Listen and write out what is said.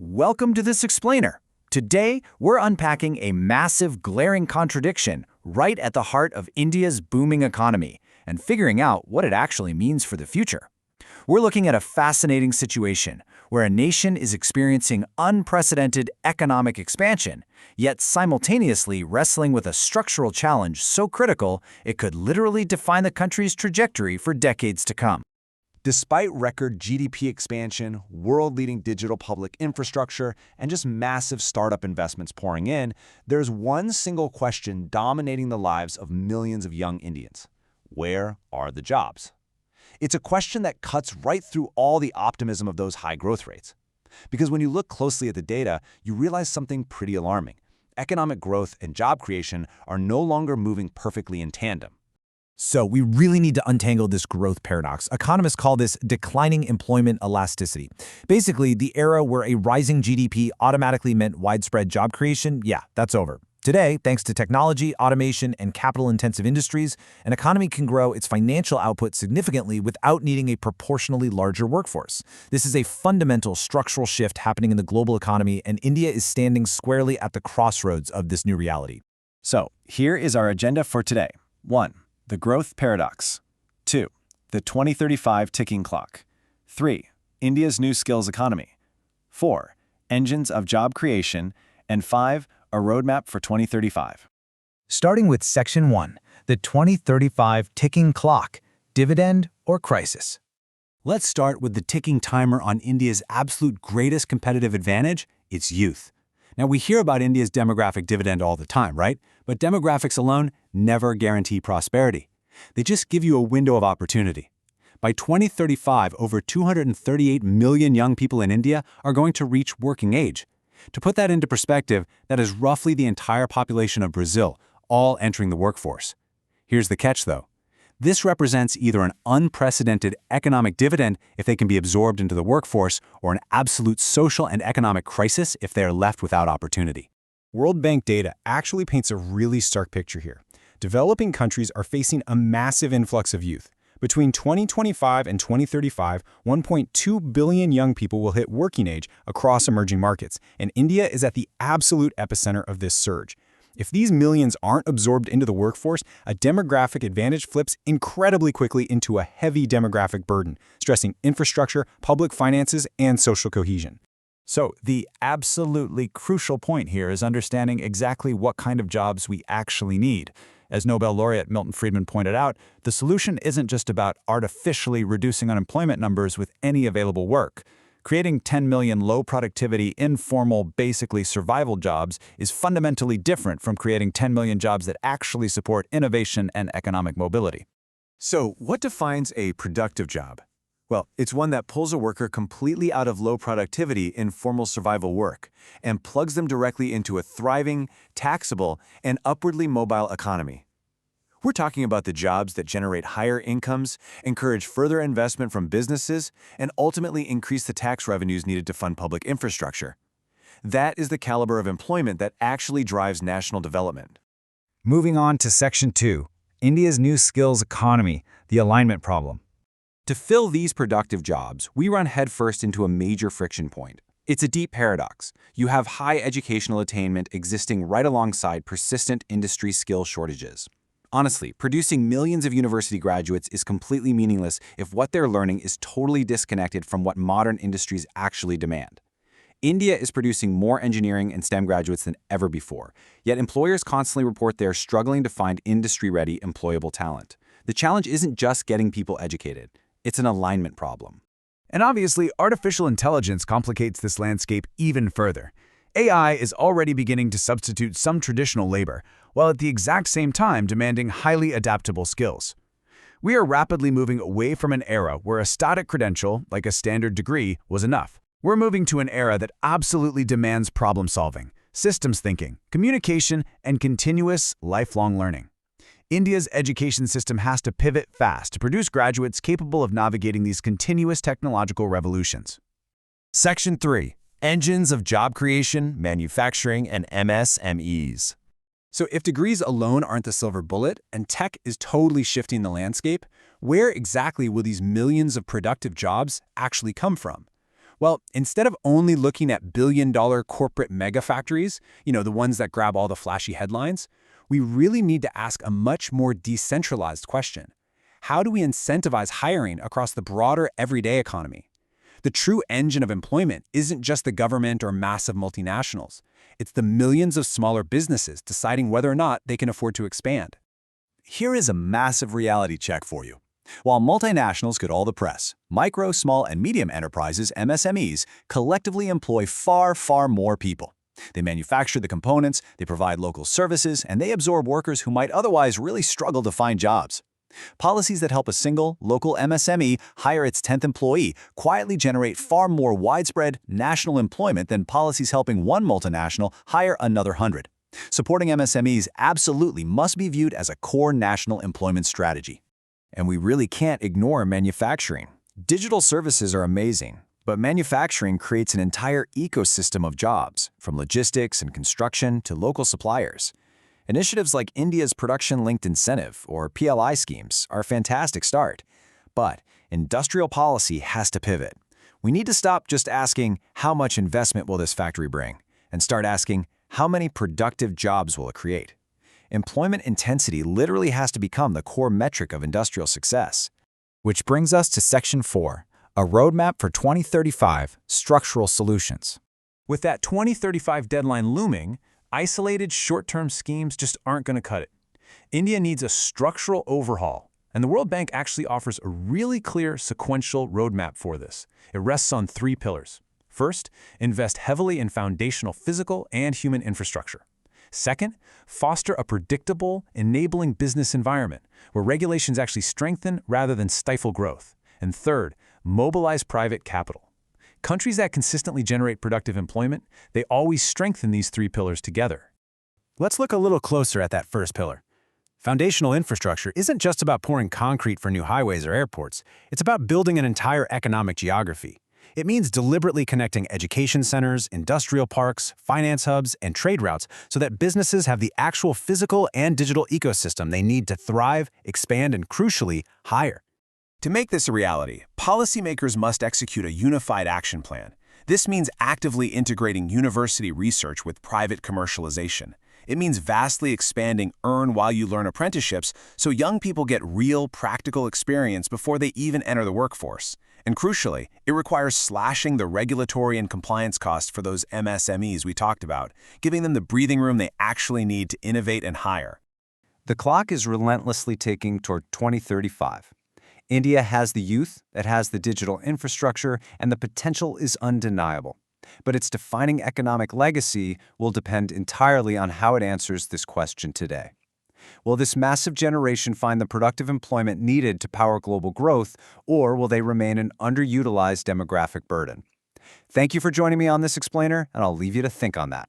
Welcome to this explainer. Today, we're unpacking a massive, glaring contradiction right at the heart of India's booming economy and figuring out what it actually means for the future. We're looking at a fascinating situation where a nation is experiencing unprecedented economic expansion, yet simultaneously wrestling with a structural challenge so critical it could literally define the country's trajectory for decades to come. Despite record GDP expansion, world-leading digital public infrastructure, and just massive startup investments pouring in, there's one single question dominating the lives of millions of young Indians. Where are the jobs? It's a question that cuts right through all the optimism of those high growth rates. Because when you look closely at the data, you realize something pretty alarming. Economic growth and job creation are no longer moving perfectly in tandem. So we really need to untangle this growth paradox. Economists call this declining employment elasticity. Basically, the era where a rising GDP automatically meant widespread job creation, that's over. Today, thanks to technology, automation, and capital-intensive industries, an economy can grow its financial output significantly without needing a proportionally larger workforce. This is a fundamental structural shift happening in the global economy, and India is standing squarely at the crossroads of this new reality. So, here is our agenda for today. 1. The growth paradox. 2. The 2035 ticking clock. 3. India's new skills economy. 4. Engines of job creation. And 5. A roadmap for 2035. Starting with Section 1, the 2035 ticking clock, dividend or crisis. Let's start with the ticking timer on India's absolute greatest competitive advantage, its youth. Now, we hear about India's demographic dividend all the time, right? But demographics alone never guarantee prosperity. They just give you a window of opportunity. By 2035, over 238 million young people in India are going to reach working age. To put that into perspective, that is roughly the entire population of Brazil, all entering the workforce. Here's the catch, though. This represents either an unprecedented economic dividend if they can be absorbed into the workforce, or an absolute social and economic crisis if they are left without opportunity. World Bank data actually paints a really stark picture here. Developing countries are facing a massive influx of youth. Between 2025 and 2035, 1.2 billion young people will hit working age across emerging markets, and India is at the absolute epicenter of this surge. If these millions aren't absorbed into the workforce, a demographic advantage flips incredibly quickly into a heavy demographic burden, stressing infrastructure, public finances, and social cohesion. So the absolutely crucial point here is understanding exactly what kind of jobs we actually need. As Nobel laureate Milton Friedman pointed out, the solution isn't just about artificially reducing unemployment numbers with any available work. Creating 10 million low-productivity, informal, basically survival jobs is fundamentally different from creating 10 million jobs that actually support innovation and economic mobility. So, what defines a productive job? Well, it's one that pulls a worker completely out of low productivity, informal survival work and plugs them directly into a thriving, taxable, and upwardly mobile economy. We're talking about the jobs that generate higher incomes, encourage further investment from businesses, and ultimately increase the tax revenues needed to fund public infrastructure. That is the caliber of employment that actually drives national development. Moving on to Section 2, India's new skills economy, the alignment problem. To fill these productive jobs, we run headfirst into a major friction point. It's a deep paradox. You have high educational attainment existing right alongside persistent industry skill shortages. Honestly, producing millions of university graduates is completely meaningless if what they're learning is totally disconnected from what modern industries actually demand. India is producing more engineering and STEM graduates than ever before, yet employers constantly report they are struggling to find industry-ready, employable talent. The challenge isn't just getting people educated. It's an alignment problem. And obviously, artificial intelligence complicates this landscape even further. AI is already beginning to substitute some traditional labor, while at the exact same time demanding highly adaptable skills. We are rapidly moving away from an era where a static credential, like a standard degree, was enough. We're moving to an era that absolutely demands problem-solving, systems thinking, communication, and continuous, lifelong learning. India's education system has to pivot fast to produce graduates capable of navigating these continuous technological revolutions. Section 3. Engines of job creation, manufacturing, and MSMEs. So if degrees alone aren't the silver bullet, and tech is totally shifting the landscape, where exactly will these millions of productive jobs actually come from? Well, instead of only looking at billion-dollar corporate mega factories, the ones that grab all the flashy headlines, we really need to ask a much more decentralized question. How do we incentivize hiring across the broader everyday economy? The true engine of employment isn't just the government or massive multinationals. It's the millions of smaller businesses deciding whether or not they can afford to expand. Here is a massive reality check for you. While multinationals get all the press, micro, small, and medium enterprises, MSMEs, collectively employ far, far more people. They manufacture the components, they provide local services, and they absorb workers who might otherwise really struggle to find jobs. Policies that help a single, local MSME hire its 10th employee quietly generate far more widespread national employment than policies helping one multinational hire another 100. Supporting MSMEs absolutely must be viewed as a core national employment strategy. And we really can't ignore manufacturing. Digital services are amazing, but manufacturing creates an entire ecosystem of jobs, from logistics and construction to local suppliers. Initiatives like India's Production-Linked Incentive, or PLI schemes, are a fantastic start. But industrial policy has to pivot. We need to stop just asking, how much investment will this factory bring? And start asking, how many productive jobs will it create? Employment intensity literally has to become the core metric of industrial success. Which brings us to Section 4, a roadmap for 2035 structural solutions. With that 2035 deadline looming, isolated short-term schemes just aren't going to cut it. India needs a structural overhaul, and the World Bank actually offers a really clear sequential roadmap for this. It rests on 3 pillars. First, invest heavily in foundational physical and human infrastructure. Second, foster a predictable, enabling business environment where regulations actually strengthen rather than stifle growth. And third, mobilize private capital. Countries that consistently generate productive employment, they always strengthen these 3 pillars together. Let's look a little closer at that first pillar. Foundational infrastructure isn't just about pouring concrete for new highways or airports. It's about building an entire economic geography. It means deliberately connecting education centers, industrial parks, finance hubs, and trade routes so that businesses have the actual physical and digital ecosystem they need to thrive, expand, and crucially, hire. To make this a reality, policymakers must execute a unified action plan. This means actively integrating university research with private commercialization. It means vastly expanding earn-while-you-learn apprenticeships so young people get real, practical experience before they even enter the workforce. And crucially, it requires slashing the regulatory and compliance costs for those MSMEs we talked about, giving them the breathing room they actually need to innovate and hire. The clock is relentlessly ticking toward 2035. India has the youth, it has the digital infrastructure, and the potential is undeniable. But its defining economic legacy will depend entirely on how it answers this question today. Will this massive generation find the productive employment needed to power global growth, or will they remain an underutilized demographic burden? Thank you for joining me on this explainer, and I'll leave you to think on that.